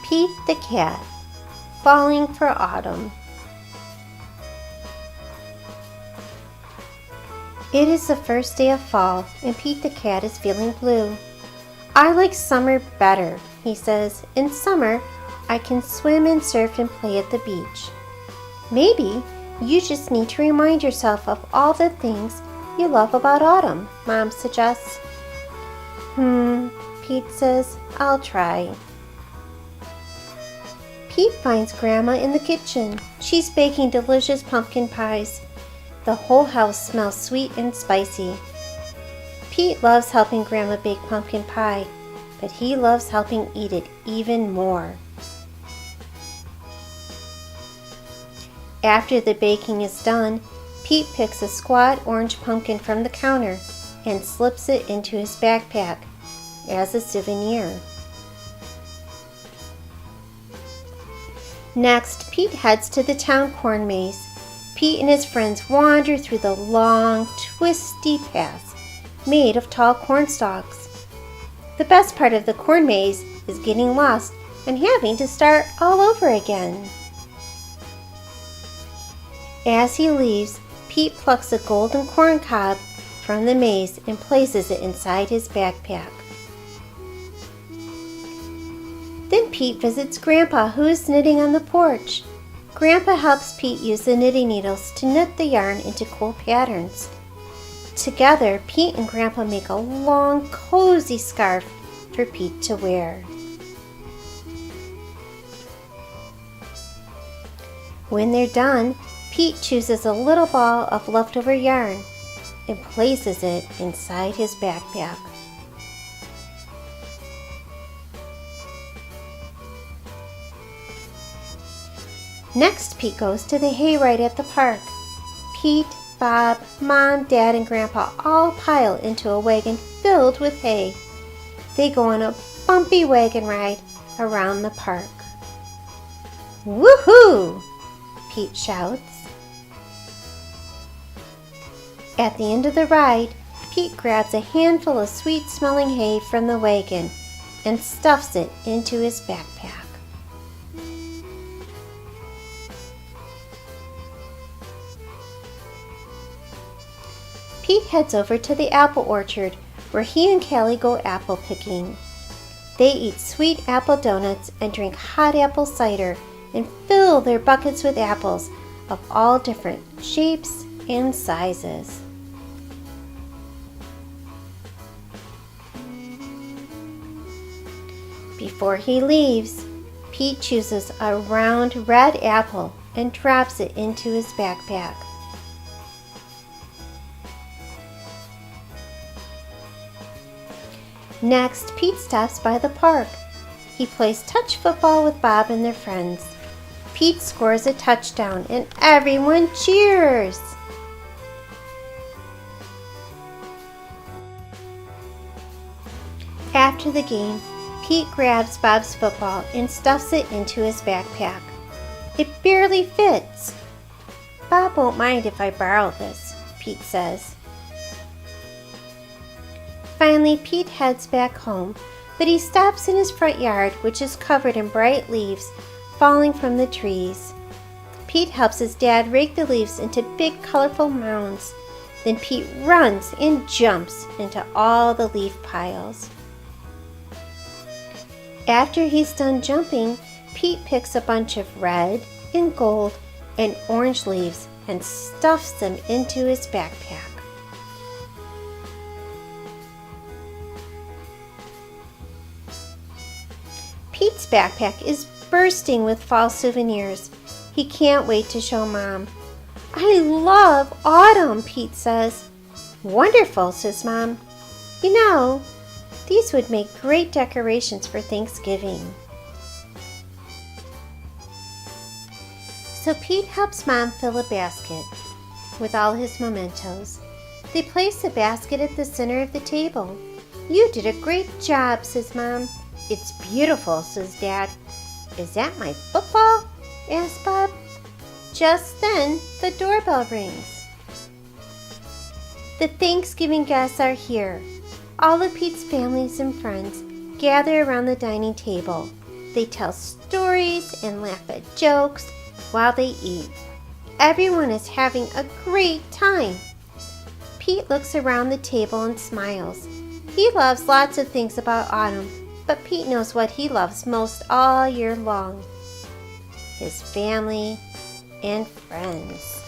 Pete the cat, falling for autumn. It is the first day of fall, and Pete the cat is feeling blue. I like summer better, he says. In summer, I can swim and surf and play at the beach. Maybe you just need to remind yourself of all the things you love about autumn, Mom suggests. Pete says, I'll try. Pete finds Grandma in the kitchen. She's baking delicious pumpkin pies. The whole house smells sweet and spicy. Pete loves helping Grandma bake pumpkin pie, but he loves helping eat it even more. After the baking is done, Pete picks a squat orange pumpkin from the counter and slips it into his backpack as a souvenir. Next, Pete heads to the town corn maze. Pete and his friends wander through the long, twisty paths made of tall corn stalks. The best part of the corn maze is getting lost and having to start all over again. As he leaves, Pete plucks a golden corn cob from the maze and places it inside his backpack. Then Pete visits Grandpa, who is knitting on the porch. Grandpa helps Pete use the knitting needles to knit the yarn into cool patterns. Together, Pete and Grandpa make a long, cozy scarf for Pete to wear. When they're done, Pete chooses a little ball of leftover yarn and places it inside his backpack. Next, Pete goes to the hayride at the park. Pete, Bob, Mom, Dad, and Grandpa all pile into a wagon filled with hay. They go on a bumpy wagon ride around the park. Woohoo! Pete shouts. At the end of the ride, Pete grabs a handful of sweet-smelling hay from the wagon and stuffs it into his backpack. Pete heads over to the apple orchard where he and Callie go apple picking. They eat sweet apple donuts and drink hot apple cider and fill their buckets with apples of all different shapes and sizes. Before he leaves, Pete chooses a round red apple and drops it into his backpack. Next, Pete stops by the park. He plays touch football with Bob and their friends. Pete scores a touchdown and everyone cheers. After the game, Pete grabs Bob's football and stuffs it into his backpack. It barely fits. Bob won't mind if I borrow this, Pete says. Finally, Pete heads back home, but he stops in his front yard, which is covered in bright leaves falling from the trees. Pete helps his dad rake the leaves into big, colorful mounds. Then Pete runs and jumps into all the leaf piles. After he's done jumping, Pete picks a bunch of red and gold and orange leaves and stuffs them into his backpack. Pete's backpack is bursting with fall souvenirs. He can't wait to show Mom. I love autumn, Pete says. Wonderful, says Mom. You know, these would make great decorations for Thanksgiving. So Pete helps Mom fill a basket with all his mementos. They place the basket at the center of the table. You did a great job, says Mom. It's beautiful, says Dad. Is that my football? Asks Bob. Just then, the doorbell rings. The Thanksgiving guests are here. All of Pete's families and friends gather around the dining table. They tell stories and laugh at jokes while they eat. Everyone is having a great time. Pete looks around the table and smiles. He loves lots of things about autumn, but Pete knows what he loves most all year long: his family and friends.